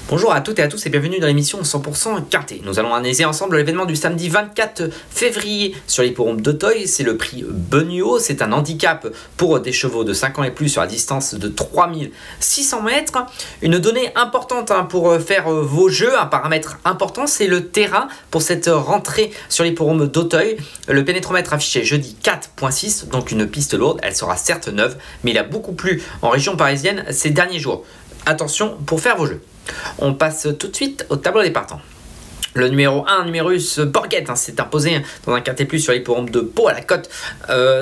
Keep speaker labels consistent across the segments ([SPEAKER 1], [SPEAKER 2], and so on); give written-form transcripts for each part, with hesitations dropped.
[SPEAKER 1] Bonjour à toutes et à tous et bienvenue dans l'émission 100% Quintet. Nous allons analyser ensemble l'événement du samedi 24 février sur l'hippodrome d'Auteuil. C'est le prix Benio. C'est un handicap pour des chevaux de 5 ans et plus sur la distance de 3600 mètres. Une donnée importante pour faire vos jeux, un paramètre important, c'est le terrain pour cette rentrée sur l'hippodrome d'Auteuil. Le pénétromètre affiché jeudi 4.6, donc une piste lourde. Elle sera certes neuve, mais il a beaucoup plu en région parisienne ces derniers jours. Attention pour faire vos jeux. On passe tout de suite au tableau des partants. Le numéro 1, Numerus Borgette, s'est imposé dans un quintet plus sur l'hippodrome de Pau à la cote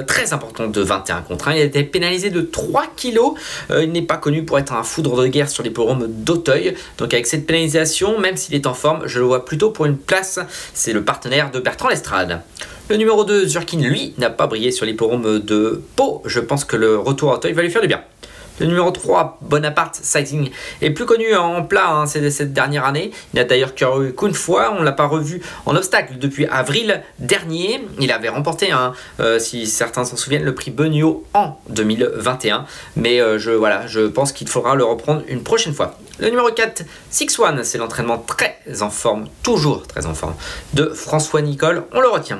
[SPEAKER 1] très importante de 21 contre 1. Il a été pénalisé de 3 kg. Il n'est pas connu pour être un foudre de guerre sur l'hippodrome d'Auteuil. Donc avec cette pénalisation, même s'il est en forme, je le vois plutôt pour une place. C'est le partenaire de Bertrand Lestrade. Le numéro 2, Zurkin, lui, n'a pas brillé sur l'hippodrome de Pau. Je pense que le retour à Auteuil va lui faire du bien. Le numéro 3, Bonaparte Sighting, est plus connu en plat cette dernière année. Il n'a d'ailleurs couru qu'une fois. On ne l'a pas revu en obstacle depuis avril dernier. Il avait remporté, si certains s'en souviennent, le prix Benio en 2021. Mais je pense qu'il faudra le reprendre une prochaine fois. Le numéro 4, Six One, c'est l'entraînement très en forme, toujours très en forme, de François Nicole. On le retient.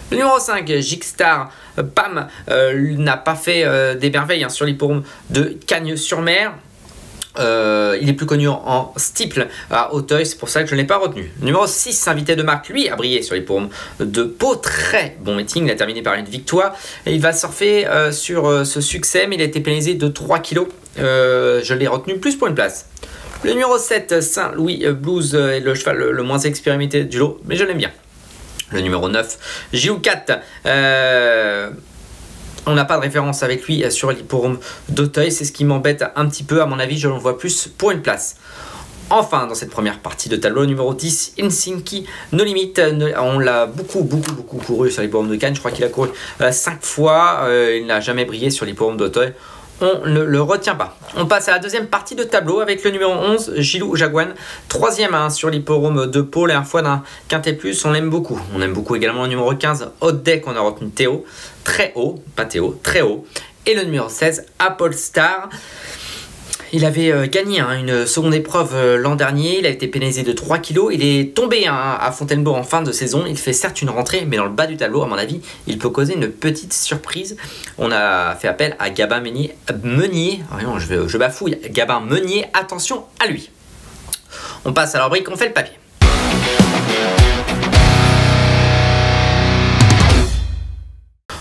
[SPEAKER 1] Le numéro 5, Gigstar Pam, n'a pas fait des merveilles sur l'hippodrome de Cagnes-sur-Mer. Il est plus connu en steeple à Auteuil, c'est pour ça que je ne l'ai pas retenu. Le numéro 6, Invité de marque, lui, a brillé sur l'hippodrome de Pau. Très bon meeting, il a terminé par une victoire. Et il va surfer sur ce succès, mais il a été pénalisé de 3 kg. Je l'ai retenu plus pour une place. Le numéro 7, Saint-Louis Blues, est le cheval le moins expérimenté du lot, mais je l'aime bien. Le numéro 9, Gilou4, on n'a pas de référence avec lui sur l'hippodrome d'Auteuil. C'est ce qui m'embête un petit peu. À mon avis, je l'en vois plus pour une place. Enfin, dans cette première partie de tableau, numéro 10, Helsinki No Limit. On l'a beaucoup couru sur l'hippodrome de Cannes. Je crois qu'il a couru 5 fois. Il n'a jamais brillé sur l'hippodrome d'Auteuil. On ne le retient pas. On passe à la deuxième partie de tableau avec le numéro 11, Gilou Jaguan. Troisième sur l'hippodrome de Pau, la dernière fois d'un quintet plus. On l'aime beaucoup. On aime beaucoup également le numéro 15, Hot Deck. On a retenu Théo. Très haut, pas Théo, très haut. Et le numéro 16, Apple Star. Il avait gagné une seconde épreuve l'an dernier. Il a été pénalisé de 3 kg. Il est tombé à Fontainebleau en fin de saison. Il fait certes une rentrée, mais dans le bas du tableau, à mon avis, il peut causer une petite surprise. On a fait appel à Gabin Meunier. Je bafouille. Gabin Meunier, attention à lui. On passe à la rubrique, on fait le papier.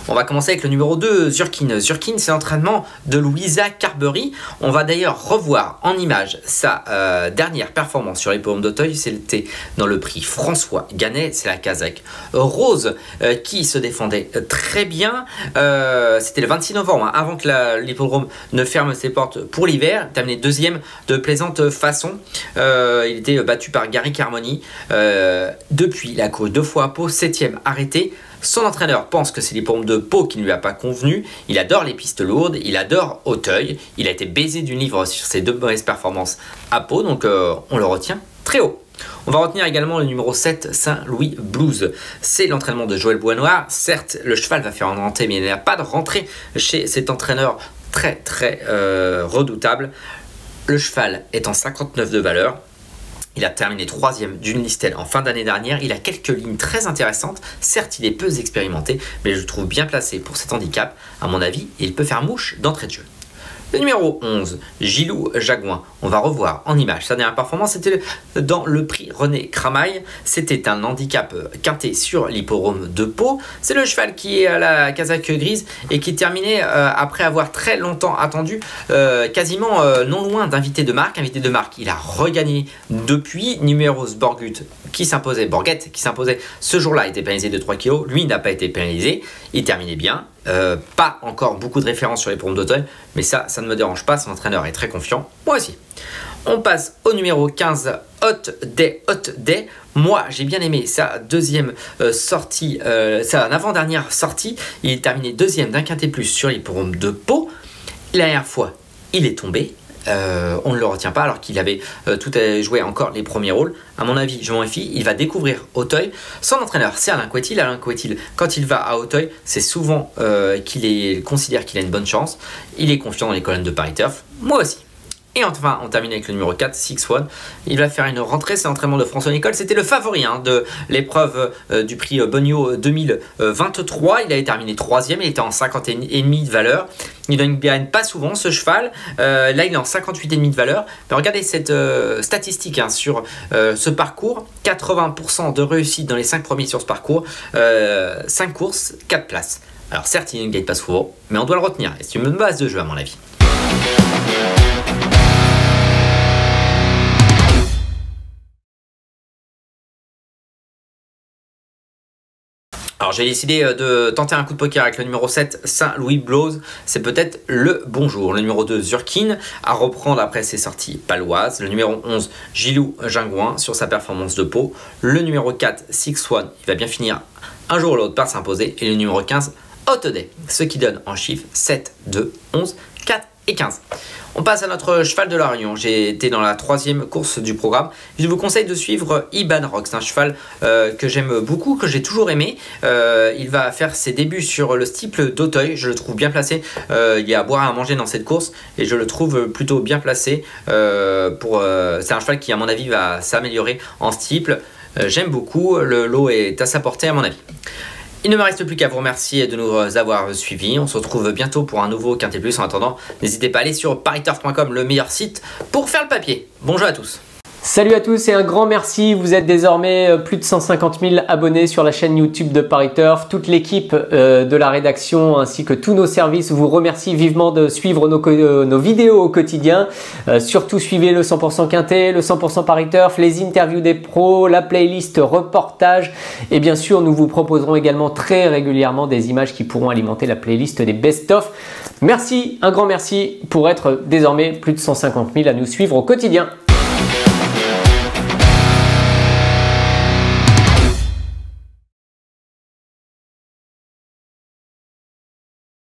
[SPEAKER 1] On va commencer avec le numéro 2, Zurkin. Zurkin, c'est l'entraînement de Louisa Carberry. On va d'ailleurs revoir en image sa dernière performance sur l'hippodrome d'Auteuil. C'était dans le prix François Ganet. C'est la Kazakh Rose qui se défendait très bien. C'était le 26 novembre, avant que l'hippodrome ne ferme ses portes pour l'hiver. Terminé deuxième de plaisante façon. Il était battu par Gary Carmoni. Depuis, il a couru 2 fois à Pau, 7e arrêté. Son entraîneur pense que c'est l'hippodrome de Pau qui ne lui a pas convenu. Il adore les pistes lourdes, il adore Auteuil. Il a été baisé du livre sur ses 2 mauvaises performances à Pau, donc on le retient très haut. On va retenir également le numéro 7, Saint-Louis Blues. C'est l'entraînement de Joël Boisnoir. Certes, le cheval va faire une rentrée, mais il n'y a pas de rentrée chez cet entraîneur très redoutable. Le cheval est en 59 de valeur. Il a terminé 3e d'une listelle en fin d'année dernière. Il a quelques lignes très intéressantes. Certes, il est peu expérimenté, mais je le trouve bien placé pour cet handicap. À mon avis, il peut faire mouche d'entrée de jeu. Le numéro 11, Gilou Jaguin. On va revoir en image sa dernière performance. C'était dans le prix René Cramaille. C'était un handicap quinté sur l'hippodrome de Pau. C'est le cheval qui est à la casaque grise et qui terminait après avoir très longtemps attendu, quasiment non loin d'Invité de marque. Invité de marque, il a regagné depuis. Numerus Borgette qui s'imposait ce jour-là, était pénalisé de 3 kg. Lui n'a pas été pénalisé. Il terminait bien. Pas encore beaucoup de références sur les hippodromes d'Auteuil, mais ça ne me dérange pas, son entraîneur est très confiant, moi aussi. On passe au numéro 15, Hot Day. Moi, j'ai bien aimé sa deuxième sortie, sa avant-dernière sortie. Il est terminé 2e d'un quintet plus sur l'hippodrome de Pau. La dernière fois, il est tombé. On ne le retient pas alors qu'il avait tout joué encore les premiers rôles. À mon avis, je m'en méfie, il va découvrir Auteuil. Son entraîneur, c'est Alain Couetil. Alain Couetil, quand il va à Auteuil, c'est souvent qu'il considère qu'il a une bonne chance. Il est confiant dans les colonnes de Paris Turf. Moi aussi. Et enfin, on termine avec le numéro 4, 6-1. Il va faire une rentrée, c'est l'entraînement de François Nicole. C'était le favori de l'épreuve du prix Bonio 2023. Il avait terminé 3e, il était en 50,5 de valeur. Il ne gagne pas souvent ce cheval. Là, il est en 58,5 de valeur. Mais regardez cette statistique sur ce parcours. 80% de réussite dans les 5 premiers sur ce parcours. 5 courses, 4 places. Alors certes, il ne gagne pas souvent, mais on doit le retenir. Et c'est une bonne base de jeu à mon avis. Alors j'ai décidé de tenter un coup de poker avec le numéro 7, Saint-Louis Blows. C'est peut-être le bonjour. Le numéro 2, Zurkin, à reprendre après ses sorties paloises. Le numéro 11, Gilou Jingouin, sur sa performance de peau. Le numéro 4, 6-1, il va bien finir un jour ou l'autre par s'imposer. Et le numéro 15, Hot Day, ce qui donne en chiffres 7, 2, 11, 4 et 15. On passe à notre cheval de la Réunion. J'ai été dans la 3e course du programme. Je vous conseille de suivre Iban Rock. C'est un cheval que j'aime beaucoup, que j'ai toujours aimé. Il va faire ses débuts sur le steeple d'Auteuil. Je le trouve bien placé. Il y a à boire et à manger dans cette course et je le trouve plutôt bien placé. C'est un cheval qui, à mon avis, va s'améliorer en steeple. J'aime beaucoup. Le lot est à sa portée, à mon avis. Il ne me reste plus qu'à vous remercier de nous avoir suivis. On se retrouve bientôt pour un nouveau Quintet Plus. En attendant, n'hésitez pas à aller sur pariturf.com, le meilleur site pour faire le papier. Bonjour à tous.
[SPEAKER 2] Salut à tous et un grand merci, vous êtes désormais plus de 150 000 abonnés sur la chaîne YouTube de Paris Turf. Toute l'équipe de la rédaction ainsi que tous nos services vous remercie vivement de suivre nos vidéos au quotidien. Surtout suivez le 100% Quintet, le 100% Paris Turf, les interviews des pros, la playlist reportage et bien sûr nous vous proposerons également très régulièrement des images qui pourront alimenter la playlist des best-of. Merci, un grand merci pour être désormais plus de 150 000 à nous suivre au quotidien.